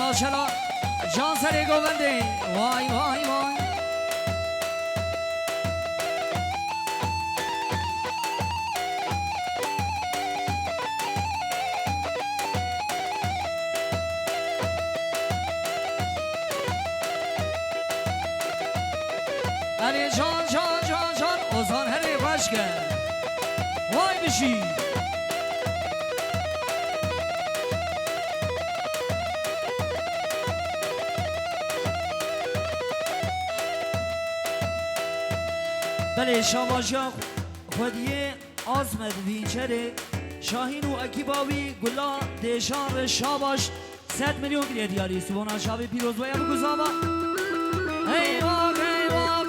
ماشاءالله جان سری گوونده وای وای وای هری جان جان جان جان اوزان هری باش کرد وای بشی بله شاماجا خودیه آزمد وینچره شاهین و اکیباوی گلا دیشان شاباش 100 میلیون گریه دیاری سبونا شابی پیروز باید بگذابا ای واق ای واق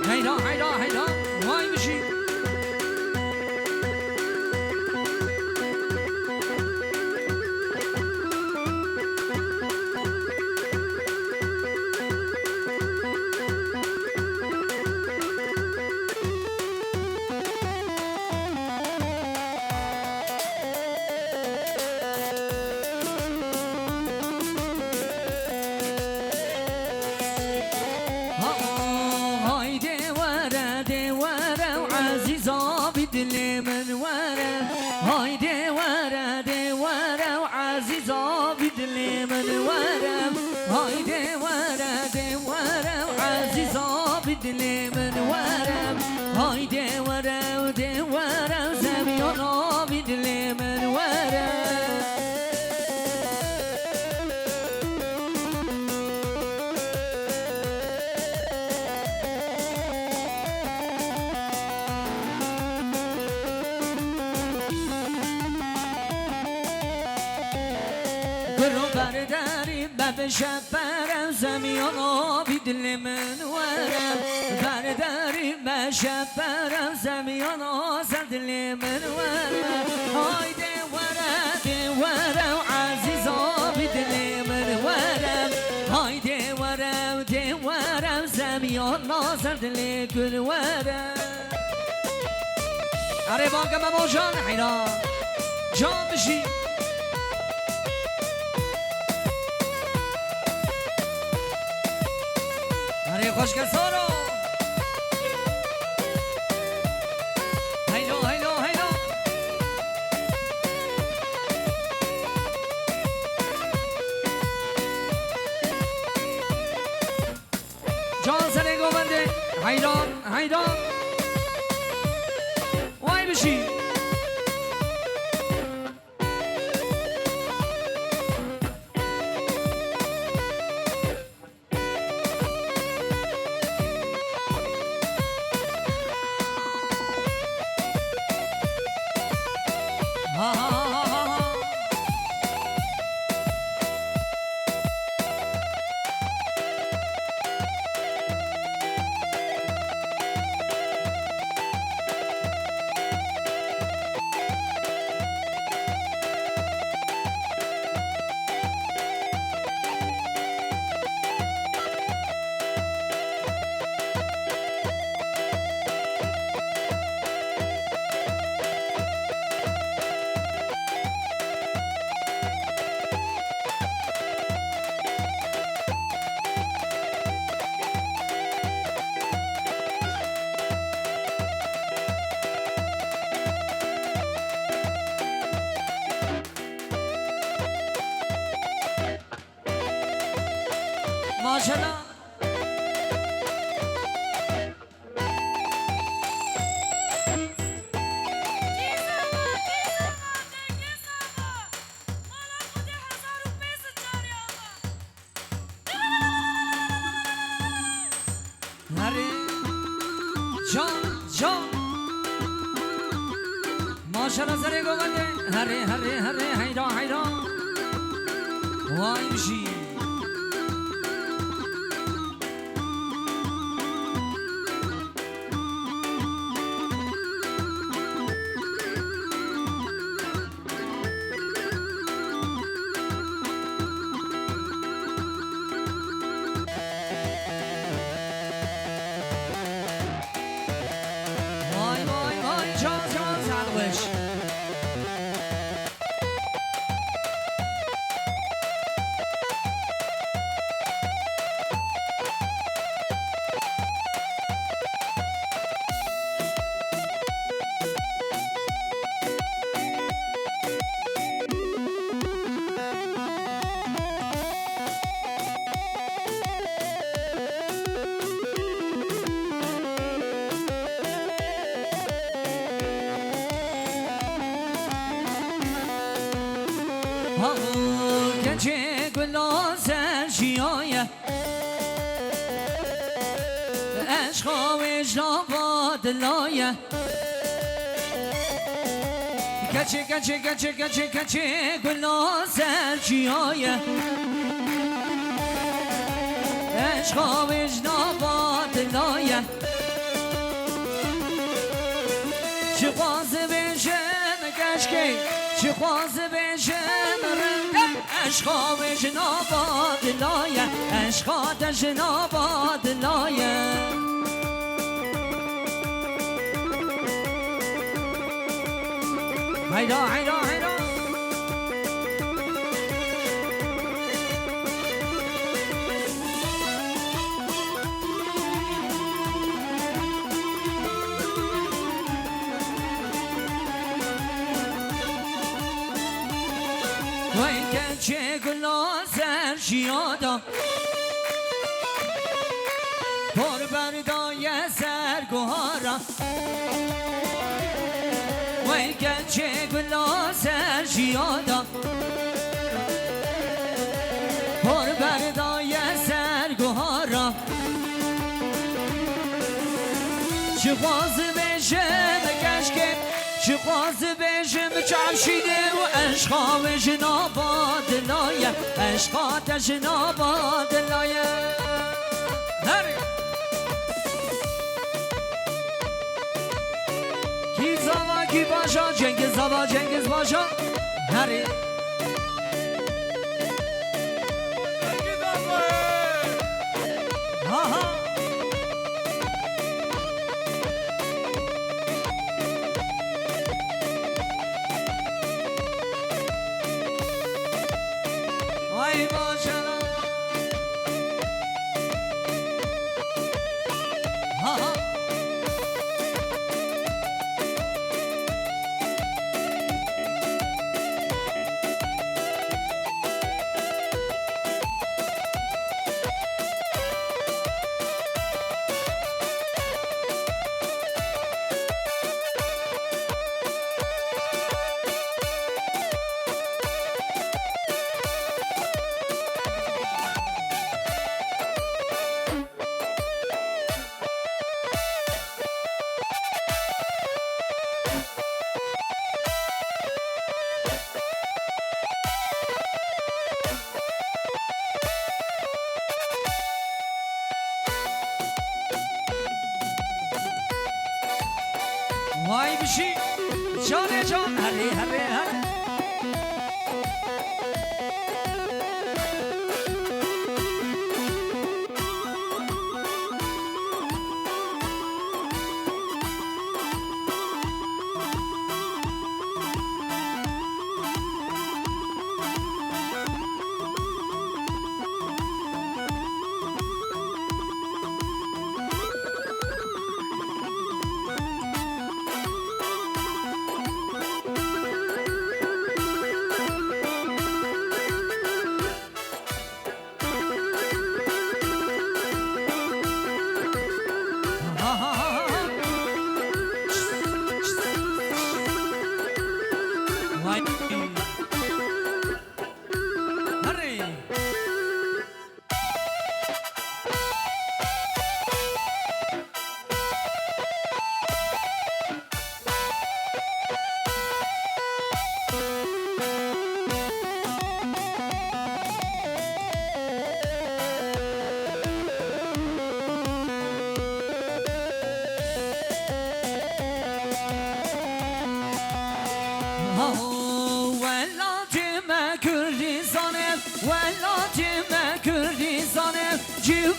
هیدا هیدا هیدا وای بشی دل من ورا هاي دي ورا وعزيزة بدل من ورا هاي دي ورا وعزيزة بدل من ورا هاي دي ورا زميانا بدل من ورا برداری ببشب برم زمیانا بدل من ورم برداری بشب برم زمیانا زدل من ورم های دی ورم عزیزا بدل من ورم های دی ورم زمیانا زدل گل ورم اره باقم اما جان حینا جان بشی خوش کسارو هیلو هیلو هیلو جان سره گوونده هیدان هیدان وای بشی ماشاءالله هری جان جان ماشاءالله سره گوونده هری هیدا وای بشی وای وای وای جان گلا سرشیایه عشقا وجناباد لایه کچه کچه کچه کچه کچه گلا سرشیایه عشقا وجناباد لایه چه خوازه بشم کشکی چه خوازه بشم رنگم عشقا وجناباد لایه عشقا تجناباد لایه هیدا هیدا هیدا وای کچه گلا سرشیادا پر بردای سرگوهارا وای کچه گلا سرشیادا پر بردای سرگوهارا چه خوازه بشم کشکه چه خوازه بشم چمشیده و عشقا و جناباد لایه عشقا تجناباد لایه کی زوا کی باشا جنگز زوا جنگز باشا هری ها ها ای باشا ها ها وای بشی جان جان هری هری هری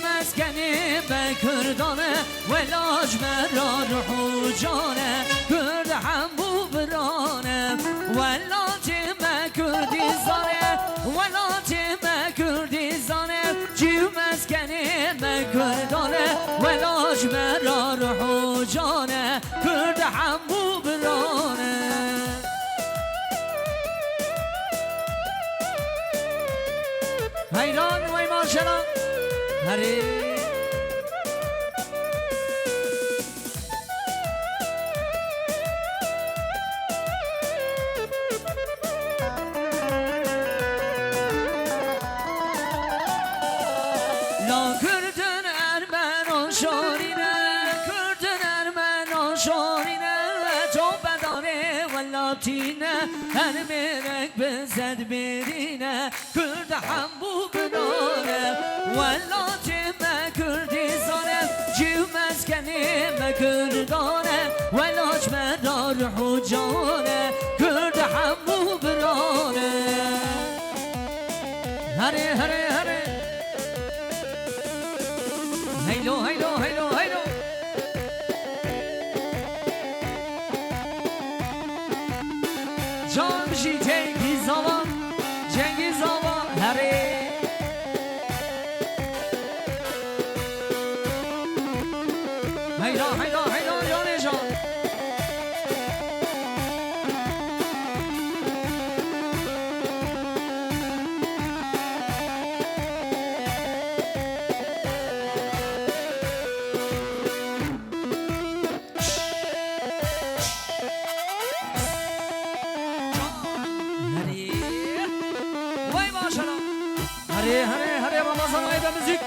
مسکنی به کردانه ولاج مرا روح جانه کرد همو برانه ولاج ما کردی زانه ولاج ما کردی زانه جیو مسکنی به کردانه ولاج مرا روح جانه کرد همو برانه حیران وی ماشاءالله هری لا کردن ارمن و شورینه کردن ارمن و شورینه تو بداره ولاتینه هر مرک بزد برینه کرد هم بو بداره ولاتی ما کردی زاره جیو مسکنی ما کردانه ولاج مدار حجانه کرد هم بو برانه هره هره هره هیلو هیلو هیلو هیلو جان بشی جنگیز آوا جنگیز آوا هره هیلا هیلا هیلا جان جان هره هره هره رمضان های به موزیک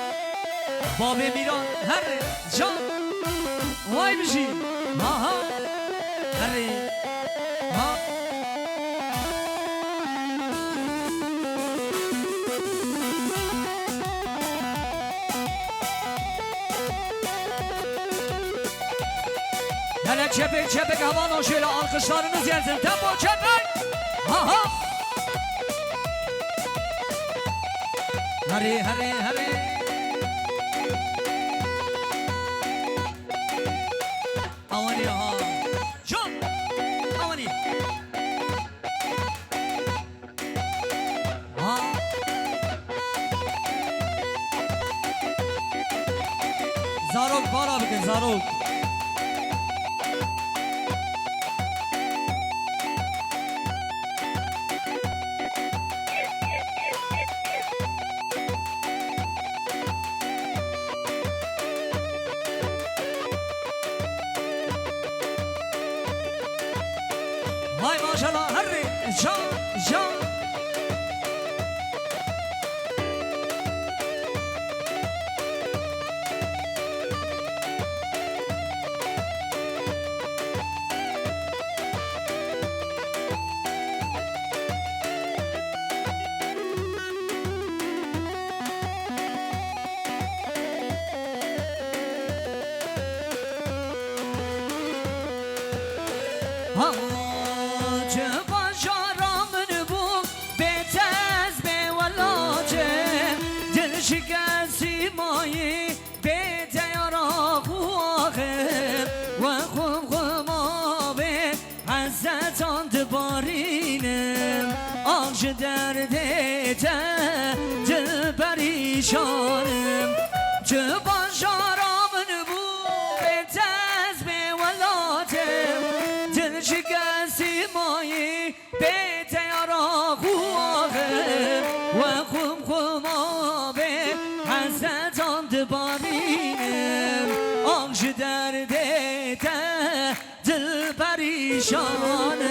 باب میران هره جان وای بشی ها ها هره ها هره چپک چپک همان شیل alkışlarınız gelsin tempo çepek ha ha هره هره هره اوانی ها جان اوانی ها زاروک بارا بکن زاروک هاي ما شاء الله هري جان جان شکستی مایی به تیارا خواهد و خوب خوب آبه حزتان دبارینم آنش دردت دل پریشانم چه باشارامن بو به تز به ولاتم دل شکستی مایی به تیارا خواهد و خوب خوب حزتان دبارینم آنش دردت دل پریشانم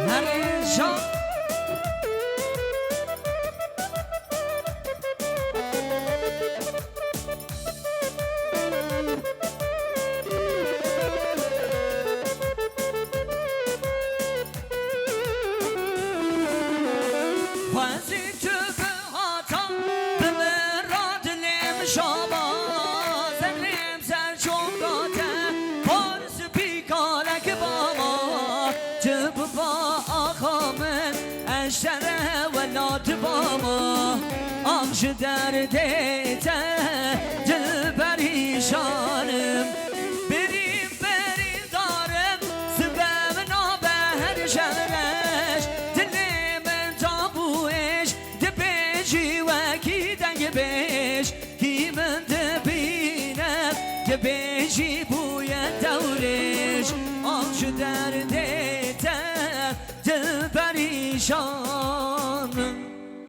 همیشان شره ولا تباما آمش دردت دل پریشانم بریم بریم دارم سبب نابهر شهرش دل من تابوش دبیجی و کی دنگ بیش کی من دبینم دبیجی بوی دورش آمش دردت دل پریشان